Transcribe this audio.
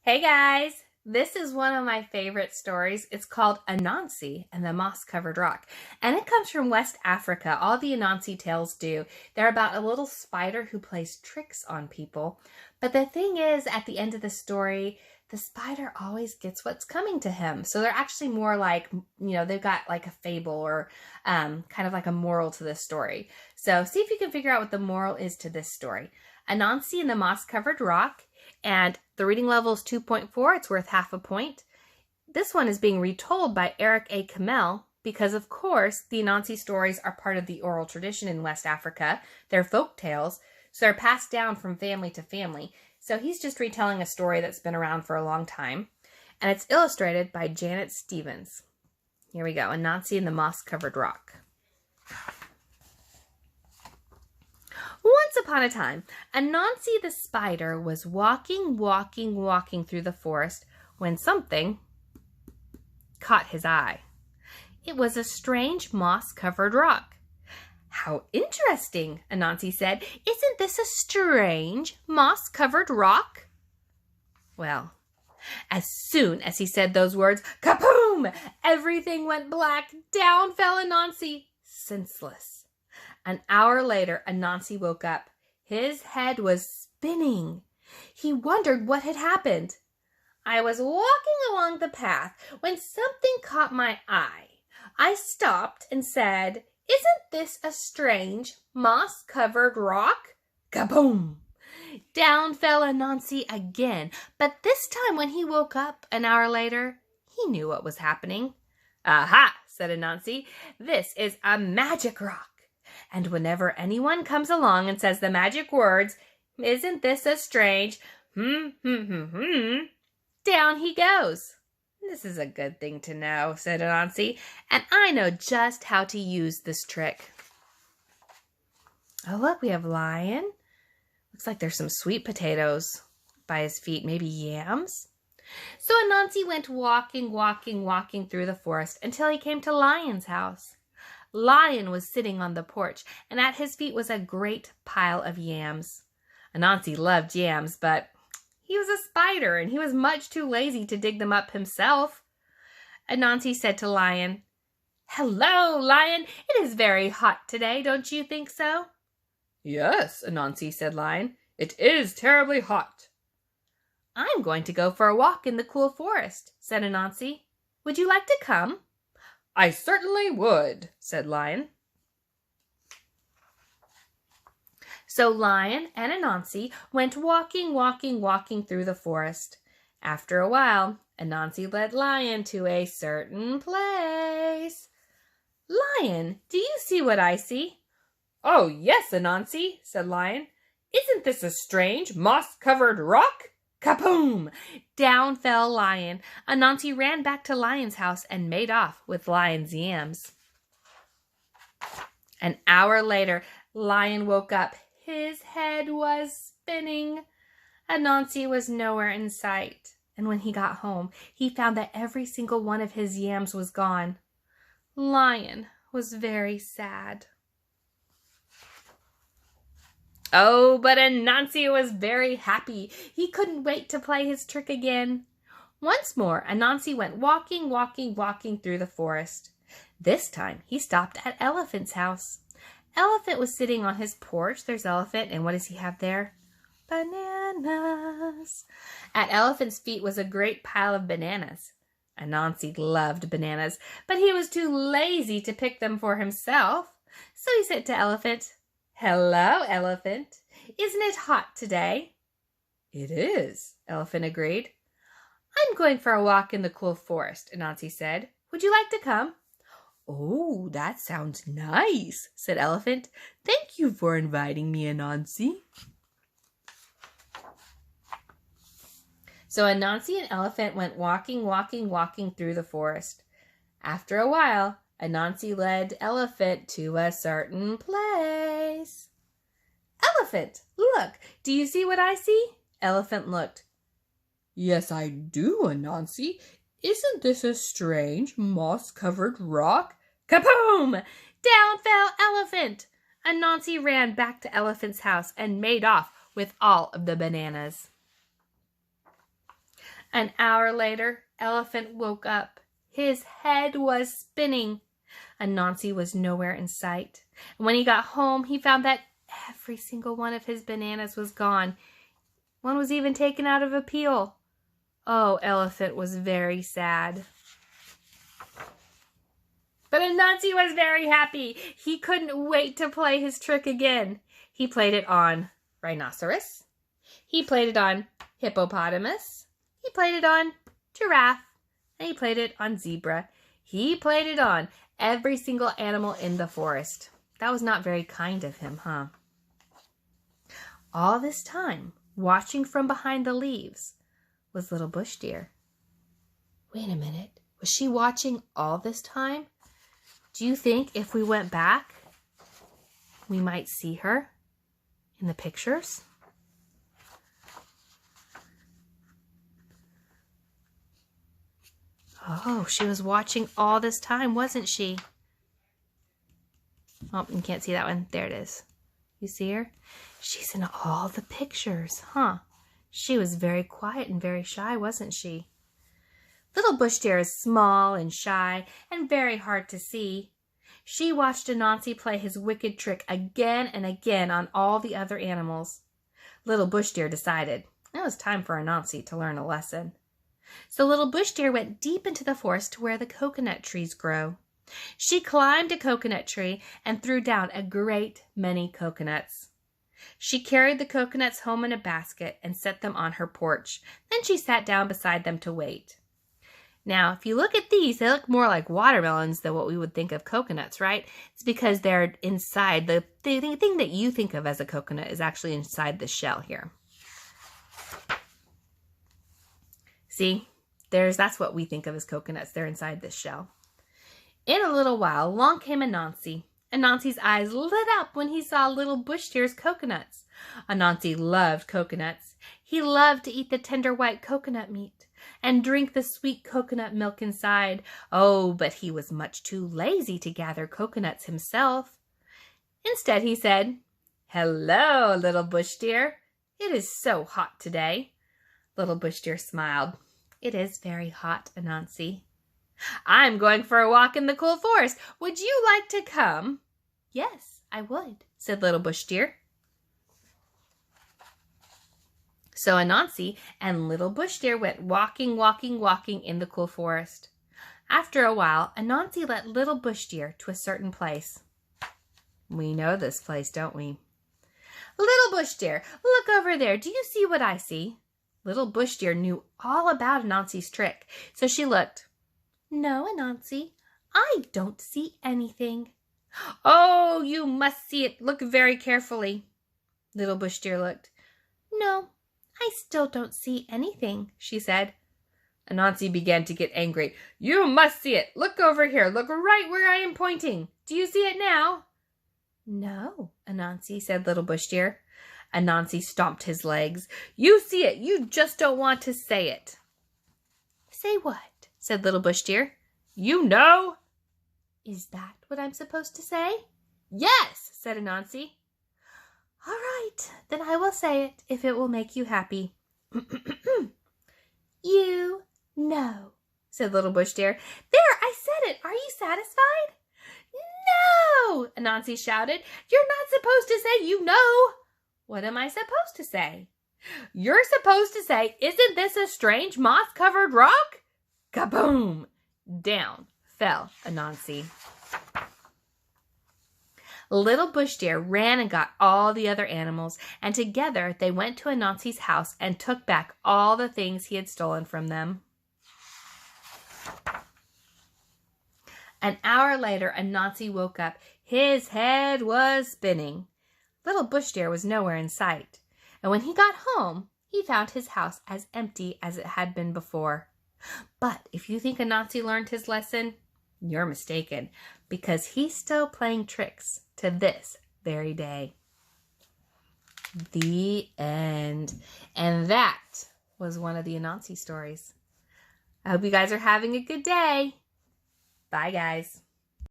Hey guys, this is one of my favorite stories. It's called Anansi and the Moss-Covered Rock, and it comes from West Africa. All the Anansi tales do. They're about a little spider who plays tricks on people. But the thing is, at the end of the story, the spider always gets what's coming to him. So they're actually more like, they've got like a fable or kind of like a moral to this story. So see if you can figure out what the moral is to this story. Anansi and the Moss-Covered Rock. And the reading level is 2.4. It's worth half a point. This one is being retold by Eric A. Kimmell because, of course, the Anansi stories are part of the oral tradition in West Africa. They're folk tales, so they're passed down from family to family. So he's just retelling a story that's been around for a long time. And it's illustrated by Janet Stevens. Here we go. Anansi and the Moss-Covered Rock. Once upon a time, Anansi the spider was walking through the forest when something caught his eye. It was a strange moss-covered rock. "How interesting," Anansi said. "Isn't this a strange moss-covered rock?" Well, as soon as he said those words, kaboom! Everything went black. Down fell Anansi, senseless. An hour later, Anansi woke up. His head was spinning. He wondered what had happened. "I was walking along the path when something caught my eye. I stopped and said, 'Isn't this a strange moss-covered rock?' Kaboom! Down fell Anansi again, but this time when he woke up an hour later, he knew what was happening. 'Aha!' said Anansi. 'This is a magic rock. And whenever anyone comes along and says the magic words, "Isn't this a strange down he goes." This is a good thing to know," said Anansi, "and I know just how to use this trick." Oh, look, we have Lion. Looks like there's some sweet potatoes by his feet, maybe yams. So Anansi went walking through the forest until he came to Lion's house. Lion was sitting on the porch, and at his feet was a great pile of yams. Anansi loved yams, but he was a spider, and he was much too lazy to dig them up himself. Anansi said to Lion, "Hello, Lion. It is very hot today, don't you think so?" "Yes," Anansi said Lion. "It is terribly hot." "I'm going to go for a walk in the cool forest," said Anansi. "Would you like to come?" "I certainly would," said Lion. So Lion and Anansi went walking through the forest. After a while, Anansi led Lion to a certain place. "Lion, do you see what I see?" "Oh, yes, Anansi," said Lion. "Isn't this a strange moss-covered rock?" Kaboom! Down fell Lion. Anansi ran back to Lion's house and made off with Lion's yams. An hour later, Lion woke up. His head was spinning. Anansi was nowhere in sight. And when he got home, he found that every single one of his yams was gone. Lion was very sad. Oh, but Anansi was very happy. He couldn't wait to play his trick again. Once more, Anansi went walking through the forest. This time, he stopped at Elephant's house. Elephant was sitting on his porch. There's Elephant, and what does he have there? Bananas. At Elephant's feet was a great pile of bananas. Anansi loved bananas, but he was too lazy to pick them for himself. So he said to Elephant, "Hello, Elephant. Isn't it hot today?" "It is," Elephant agreed. "I'm going for a walk in the cool forest," Anansi said. "Would you like to come?" "Oh, that sounds nice," said Elephant. "Thank you for inviting me, Anansi." So Anansi and Elephant went walking through the forest. After a while, Anansi led Elephant to a certain place. "Elephant, look, do you see what I see?" Elephant looked. "Yes, I do, Anansi. Isn't this a strange moss-covered rock?" Kaboom! Down fell Elephant. Anansi ran back to Elephant's house and made off with all of the bananas. An hour later, Elephant woke up. His head was spinning. Anansi was nowhere in sight. And when he got home, he found that every single one of his bananas was gone. One was even taken out of a peel. Oh, Elephant was very sad. But Anansi was very happy. He couldn't wait to play his trick again. He played it on rhinoceros. He played it on hippopotamus. He played it on giraffe. And he played it on zebra. He played it on every single animal in the forest. That was not very kind of him, huh? All this time, watching from behind the leaves, was Little Bush Deer. Wait a minute. Was she watching all this time? Do you think if we went back, we might see her in the pictures? Oh, she was watching all this time, wasn't she? Oh, you can't see that one. There it is. You see her? She's in all the pictures, huh? She was very quiet and very shy, wasn't she? Little Bush Deer is small and shy and very hard to see. She watched Anansi play his wicked trick again and again on all the other animals. Little Bush Deer decided it was time for Anansi to learn a lesson. So Little Bush Deer went deep into the forest to where the coconut trees grow. She climbed a coconut tree and threw down a great many coconuts. She carried the coconuts home in a basket and set them on her porch. Then she sat down beside them to wait. Now, if you look at these, they look more like watermelons than what we would think of coconuts, right? It's because they're inside. The thing that you think of as a coconut is actually inside the shell here. See, that's what we think of as coconuts. They're inside this shell. In a little while, along came Anansi. Anansi's eyes lit up when he saw Little Bush Deer's coconuts. Anansi loved coconuts. He loved to eat the tender white coconut meat and drink the sweet coconut milk inside. Oh, but he was much too lazy to gather coconuts himself. Instead, he said, "Hello, Little Bush Deer. It is so hot today." Little Bush Deer smiled. "It is very hot, Anansi." "I'm going for a walk in the cool forest. Would you like to come?" "Yes, I would," said Little Bush Deer. So Anansi and Little Bush Deer went walking in the cool forest. After a while, Anansi led Little Bush Deer to a certain place. We know this place, don't we? "Little Bush Deer, look over there. Do you see what I see?" Little Bush Deer knew all about Anansi's trick, so she looked. "No, Anansi, I don't see anything." "Oh, you must see it. Look very carefully." Little Bush Deer looked. "No, I still don't see anything," she said. Anansi began to get angry. "You must see it. Look over here. Look right where I am pointing. Do you see it now?" "No, Anansi," said Little Bush Deer. Anansi stomped his legs. "You see it. You just don't want to say it." "Say what?" said Little Bush Deer. "You know." "Is that what I'm supposed to say?" "Yes," said Anansi. "All right, then I will say it if it will make you happy." "You know," said Little Bush Deer. "There, I said it. Are you satisfied?" "No!" Anansi shouted. "You're not supposed to say you know." "What am I supposed to say?" "You're supposed to say, 'Isn't this a strange moss-covered rock?'" Kaboom! Down fell Anansi. Little Bush Deer ran and got all the other animals, and together they went to Anansi's house and took back all the things he had stolen from them. An hour later, Anansi woke up. His head was spinning. Little Bush Deer was nowhere in sight, and when he got home, he found his house as empty as it had been before. But if you think Anansi learned his lesson, you're mistaken, because he's still playing tricks to this very day. The end. And that was one of the Anansi stories. I hope you guys are having a good day. Bye, guys.